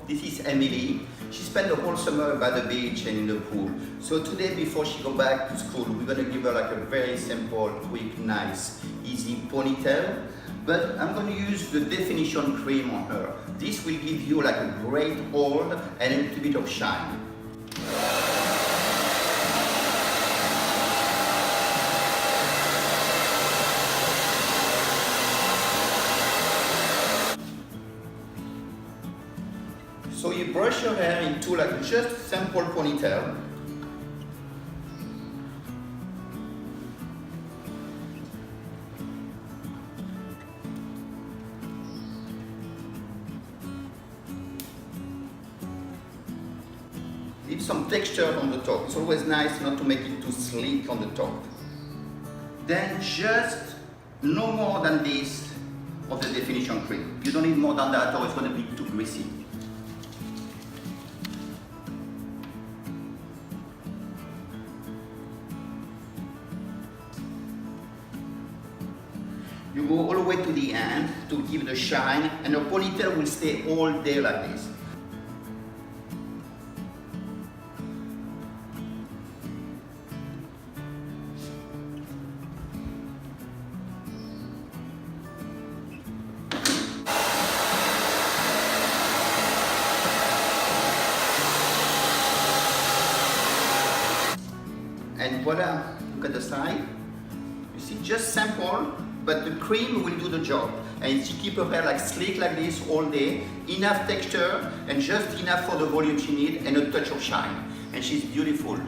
This is Emily. She spent the whole summer by the beach and in the pool. So today, before she go back to school, we're gonna give her like a very simple, quick, nice, easy ponytail. But I'm gonna use the definition cream on her. This will give you like a great hold and a little bit of shine. So you brush your hair into like just simple ponytail. Leave some texture on the top. It's always nice not to make it too sleek on the top. Then just no more than this of the definition cream. You don't need more than that or it's going to be too greasy. You go all the way to the end to give the shine, and the ponytail will stay all day like this. And voila, look at the side. You see, just simple, but the cream will do the job. And she keep her hair like sleek like this all day, enough texture and just enough for the volume she needs and a touch of shine. And she's beautiful.